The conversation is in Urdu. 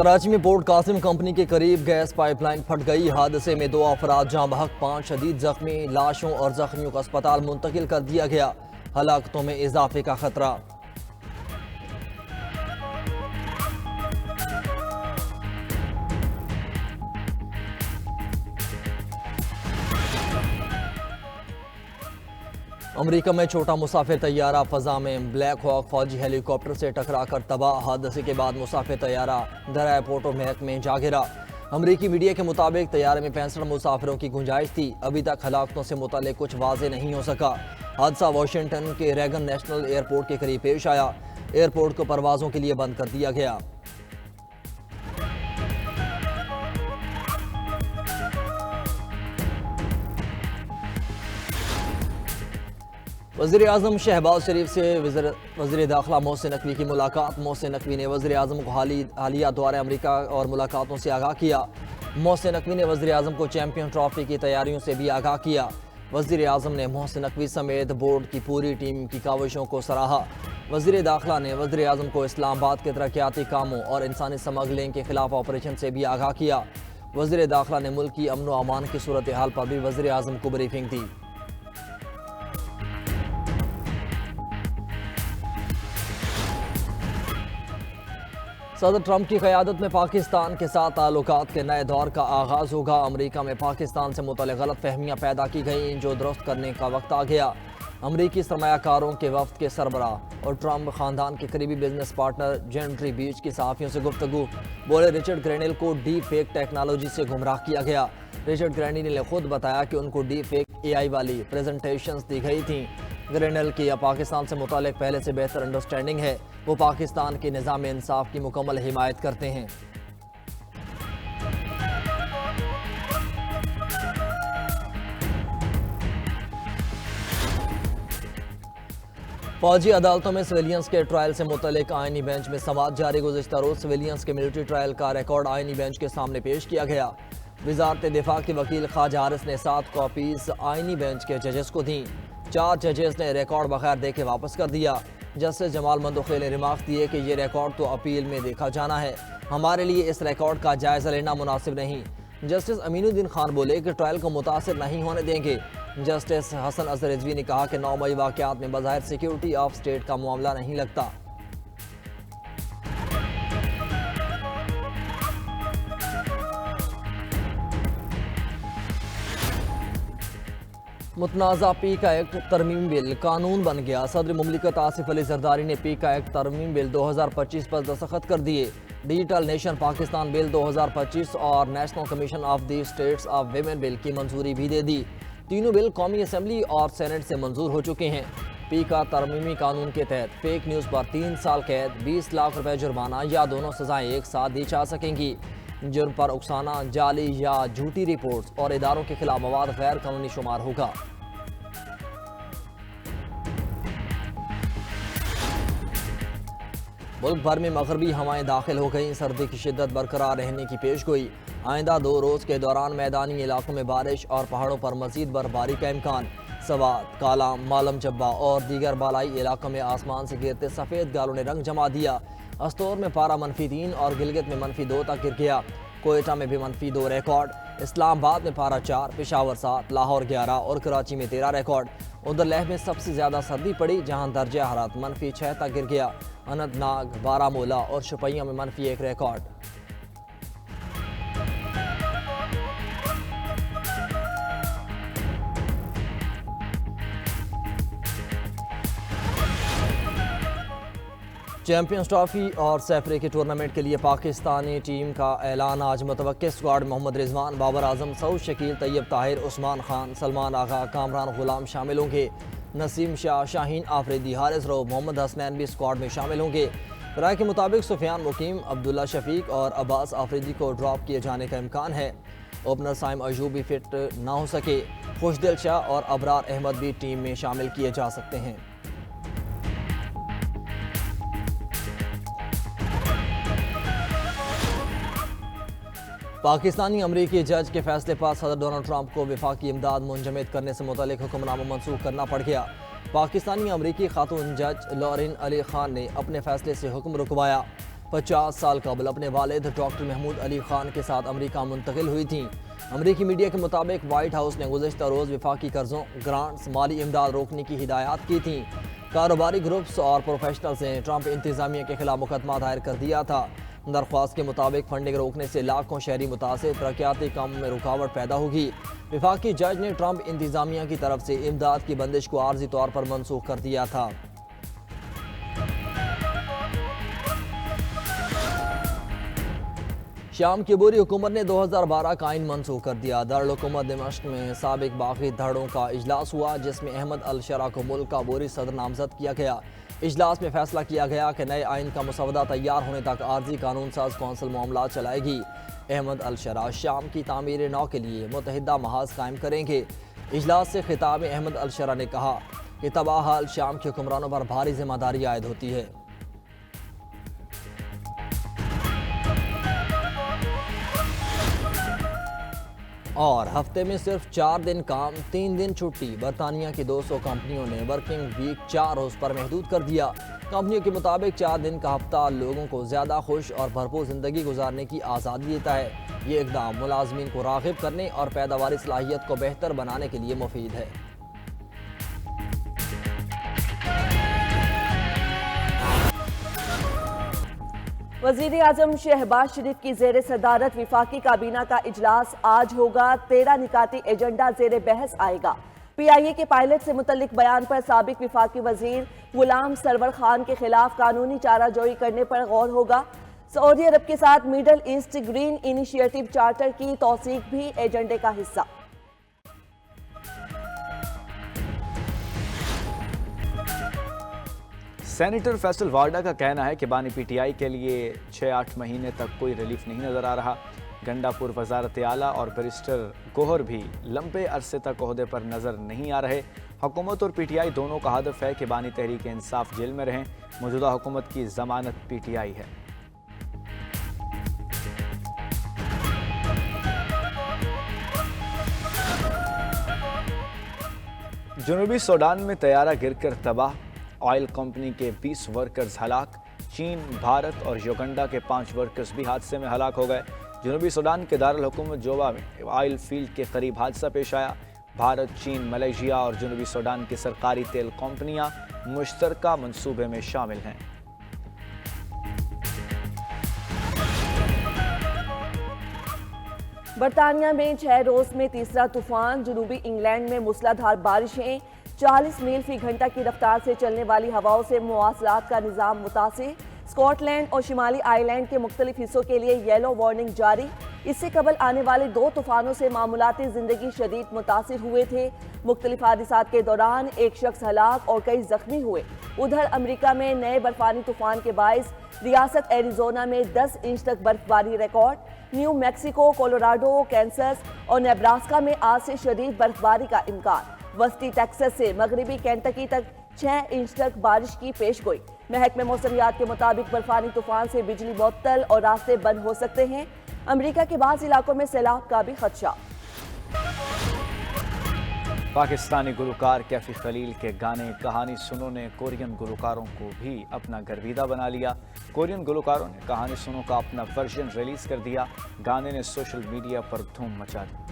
کراچی میں پورٹ قاسم کمپنی کے قریب گیس پائپ لائن پھٹ گئی۔ حادثے میں 2 افراد جاں بحق، 5 شدید زخمی۔ لاشوں اور زخمیوں کو اسپتال منتقل کر دیا گیا۔ ہلاکتوں میں اضافے کا خطرہ۔ امریکہ میں چھوٹا مسافر طیارہ فضا میں بلیک ہاک فوجی ہیلی کاپٹر سے ٹکرا کر تباہ۔ حادثے کے بعد مسافر طیارہ درائے پورٹو میک میں جا گرا۔ امریکی میڈیا کے مطابق طیارے میں 65 مسافروں کی گنجائش تھی۔ ابھی تک ہلاکتوں سے متعلق کچھ واضح نہیں ہو سکا۔ حادثہ واشنگٹن کے ریگن نیشنل ایئرپورٹ کے قریب پیش آیا۔ ایئرپورٹ کو پروازوں کے لیے بند کر دیا گیا۔ وزیر اعظم شہباز شریف سے وزیر داخلہ محسن نقوی کی ملاقات۔ محسن نقوی نے وزیر اعظم کو حالیہ دورہ امریکہ اور ملاقاتوں سے آگاہ کیا۔ محسن نقوی نے وزیر اعظم کو چیمپئن ٹرافی کی تیاریوں سے بھی آگاہ کیا۔ وزیر اعظم نے محسن نقوی سمیت بورڈ کی پوری ٹیم کی کاوشوں کو سراہا۔ وزیر داخلہ نے وزیر اعظم کو اسلام آباد کے ترقیاتی کاموں اور انسانی سمگلنگ کے خلاف آپریشن سے بھی آگاہ کیا۔ وزیر داخلہ نے ملک کی امن و امان کی صورتحال پر بھی وزیر اعظم کو بریفنگ دی۔ صدر ٹرمپ کی قیادت میں پاکستان کے ساتھ تعلقات کے نئے دور کا آغاز ہوگا۔ امریکہ میں پاکستان سے متعلق غلط فہمیاں پیدا کی گئیں، جو درست کرنے کا وقت آ گیا۔ امریکی سرمایہ کاروں کے وفد کے سربراہ اور ٹرمپ خاندان کے قریبی بزنس پارٹنر جینٹری بیچ کی صحافیوں سے گفتگو۔ بولے رچرڈ گرینل کو ڈیپ فیک ٹیکنالوجی سے گمراہ کیا گیا۔ رچرڈ گرینل نے خود بتایا کہ ان کو ڈیپ فیک اے آئی والی پریزنٹیشنز دی گئی تھیں۔ گرینل کی پاکستان سے متعلق پہلے سے بہتر انڈرسٹینڈنگ ہے۔ وہ پاکستان کے نظام انصاف کی مکمل حمایت کرتے ہیں۔ فوجی عدالتوں میں سویلینز کے ٹرائل سے متعلق آئینی بینچ میں سماعت جاری۔ گزشتہ روز سویلینز کے ملٹری ٹرائل کا ریکارڈ آئینی بینچ کے سامنے پیش کیا گیا۔ وزارت دفاع کے وکیل خواجہ حارث نے 7 کاپیز آئینی بینچ کے ججز کو دیں۔ 4 ججز نے ریکارڈ بغیر دیکھے واپس کر دیا۔ جسٹس جمال مندوخیل نے ریمارک دیے کہ یہ ریکارڈ تو اپیل میں دیکھا جانا ہے، ہمارے لیے اس ریکارڈ کا جائزہ لینا مناسب نہیں۔ جسٹس امین الدین خان بولے کہ ٹرائل کو متاثر نہیں ہونے دیں گے۔ جسٹس حسن اظہر رضوی نے کہا کہ 9 مئی واقعات میں بظاہر سیکیورٹی آف سٹیٹ کا معاملہ نہیں لگتا۔ متنازع پی کا ایکٹ ترمیم بل قانون بن گیا۔ صدر مملکت آصف علی زرداری نے پی کا ایکٹ ترمیم بل 2025 پر دستخط کر دیے۔ ڈیجیٹل نیشن پاکستان بل 2025 اور National Commission of the Status of Women bill کی منظوری بھی دے دی۔ تینوں بل قومی اسمبلی اور سینٹ سے منظور ہو چکے ہیں۔ پی کا ترمیمی قانون کے تحت فیک نیوز پر 3 سال قید، 20 لاکھ روپے جرمانہ یا دونوں سزائیں ایک ساتھ دی جا سکیں گی۔ جرم پر اکسانا، جعلی یا جھوٹی رپورٹس اور اداروں کے خلاف مواد غیر قانونی شمار ہوگا۔ ملک بھر میں مغربی ہوائیں داخل ہو گئیں، سردی کی شدت برقرار رہنے کی پیش گوئی۔ آئندہ 2 روز کے دوران میدانی علاقوں میں بارش اور پہاڑوں پر مزید برفباری کا امکان۔ سوات، کالام، مالم جبہ اور دیگر بالائی علاقوں میں آسمان سے گرتے سفید گالوں نے رنگ جما دیا۔ استور میں پارہ -3 اور گلگت میں -2 تک گر گیا۔ کوئٹہ میں بھی -2 ریکارڈ۔ اسلام آباد میں پارہ 4، پشاور 7، لاہور 11 اور کراچی میں 13 ریکارڈ۔ ادھر لیہ میں سب سے زیادہ سردی پڑی، جہاں درجہ حرارت -6 تک گر گیا۔ اننت ناگ، بارہمولہ اور شوپیاں میں -1 ریکارڈ۔ چیمپئنز ٹرافی اور سیفرے کے ٹورنامنٹ کے لیے پاکستانی ٹیم کا اعلان آج۔ متوقع اسکواڈ محمد رضوان، بابر اعظم، سعود شکیل، طیب طاہر، عثمان خان، سلمان آغا، کامران غلام شامل ہوں گے۔ نسیم شاہ، شاہین آفریدی، حارث رو، محمد حسنین بھی اسکواڈ میں شامل ہوں گے۔ رائے کے مطابق سفیان مقیم، عبداللہ شفیق اور عباس آفریدی کو ڈراپ کیے جانے کا امکان ہے۔ اوپنر سائم ایوب بھی فٹ نہ ہو سکے۔ خوشدل شاہ اور ابرار احمد بھی ٹیم میں شامل کیے جا سکتے ہیں۔ پاکستانی امریکی جج کے فیصلے پر صدر ڈونلڈ ٹرمپ کو وفاقی امداد منجمد کرنے سے متعلق حکم نامہ منسوخ کرنا پڑ گیا۔ پاکستانی امریکی خاتون جج لورین علی خان نے اپنے فیصلے سے حکم رکوایا۔ 50 سال قبل اپنے والد ڈاکٹر محمود علی خان کے ساتھ امریکہ منتقل ہوئی تھیں۔ امریکی میڈیا کے مطابق وائٹ ہاؤس نے گزشتہ روز وفاقی قرضوں، گرانٹس، مالی امداد روکنے کی ہدایات کی تھیں۔ کاروباری گروپس اور پروفیشنلز نے ٹرمپ انتظامیہ کے خلاف مقدمہ دائر کر دیا تھا۔ درخواست کے مطابق فنڈنگ روکنے سے لاکھوں شہری متاثر، ترقیاتی کام میں رکاوٹ پیدا ہوگی۔ وفاقی جج نے ٹرمپ انتظامیہ کی طرف سے امداد کی بندش کو عارضی طور پر منسوخ کر دیا تھا۔ شام کی عبوری حکومت نے 2012 کا آئین منسوخ کر دیا۔ دارالحکومت دمشق میں سابق باغی دھڑوں کا اجلاس ہوا، جس میں احمد الشرع کو ملک کا عبوری صدر نامزد کیا گیا۔ اجلاس میں فیصلہ کیا گیا کہ نئے آئین کا مسودہ تیار ہونے تک عارضی قانون ساز کونسل معاملات چلائے گی۔ احمد الشرع شام کی تعمیر نو کے لیے متحدہ محاذ قائم کریں گے۔ اجلاس سے خطاب میں احمد الشرع نے کہا کہ تباہ حال شام کے حکمرانوں پر بھاری ذمہ داری عائد ہوتی ہے۔ اور ہفتے میں صرف 4 دن کام، 3 دن چھٹی۔ برطانیہ کی 200 کمپنیوں نے ورکنگ ویک 4 روز پر محدود کر دیا۔ کمپنیوں کے مطابق 4 دن کا ہفتہ لوگوں کو زیادہ خوش اور بھرپور زندگی گزارنے کی آزادی دیتا ہے۔ یہ اقدام ملازمین کو راغب کرنے اور پیداواری صلاحیت کو بہتر بنانے کے لیے مفید ہے۔ وزیر اعظم شہباز شریف کی زیر صدارت وفاقی کابینہ کا اجلاس آج ہوگا۔ 13 نکاتی ایجنڈا زیر بحث آئے گا۔ پی آئی اے کے پائلٹ سے متعلق بیان پر سابق وفاقی وزیر غلام سرور خان کے خلاف قانونی چارہ جوئی کرنے پر غور ہوگا۔ سعودی عرب کے ساتھ Middle East green initiative charter کی توثیق بھی ایجنڈے کا حصہ۔ سینیٹر فیصل وارڈا کا کہنا ہے کہ بانی پی ٹی آئی کے لیے 6-8 مہینے تک کوئی ریلیف نہیں نظر آ رہا۔ گنڈا پور وزارت اعلیٰ اور بیرسٹر گوہر بھی لمبے عرصے تک عہدے پر نظر نہیں آ رہے۔ حکومت اور پی ٹی آئی دونوں کا ہدف ہے کہ بانی تحریک انصاف جیل میں رہیں۔ موجودہ حکومت کی ضمانت پی ٹی آئی ہے۔ جنوبی سوڈان میں طیارہ گر کر تباہ، آئل کمپنی کے 20 ورکرز ہلاک۔ چین، بھارت اور یوگنڈا کے 5 ورکرز بھی حادثے میں ہلاک ہو گئے۔ جنوبی سوڈان کے دارالحکومت جوبا میں آئل فیلڈ کے قریب حادثہ پیش آیا۔ بھارت، چین، ملائیشیا اور جنوبی سوڈان کی سرکاری تیل کمپنیاں مشترکہ منصوبے میں شامل ہیں۔ برطانیہ میں 6 روز میں تیسرا طوفان۔ جنوبی انگلینڈ میں موسلا دھار بارشیں، 40 میل فی گھنٹہ کی رفتار سے چلنے والی ہواؤں سے مواصلات کا نظام متاثر۔ اسکاٹ لینڈ اور شمالی آئی لینڈ کے مختلف حصوں کے لیے یلو وارننگ جاری۔ اس سے قبل آنے والے 2 طوفانوں سے معمولاتی زندگی شدید متاثر ہوئے تھے۔ مختلف حادثات کے دوران 1 شخص ہلاک اور کئی زخمی ہوئے۔ ادھر امریکہ میں نئے برفانی طوفان کے باعث ریاست ایریزونا میں 10 انچ تک برف باری ریکارڈ۔ نیو میکسیکو، کولوراڈو، کینسس اور نیبراسکا میں آج سے شدید برف باری کا امکان۔ وسطی ٹیکساس سے مغربی کینٹکی تک 6 انچ تک بارش کی پیش گوئی۔ محکمہ موسمیات کے مطابق برفانی طوفان سے بجلی معطل اور راستے بند ہو سکتے ہیں۔ امریکہ کے بعض علاقوں میں سیلاب کا بھی خدشہ۔ پاکستانی گلوکار کیفی خلیل کے گانے کہانی سنو نے کورین گلوکاروں کو بھی اپنا گرویدہ بنا لیا۔ کورین گلوکاروں نے کہانی سنو کا اپنا ورژن ریلیز کر دیا۔ گانے نے سوشل میڈیا پر دھوم مچا دی۔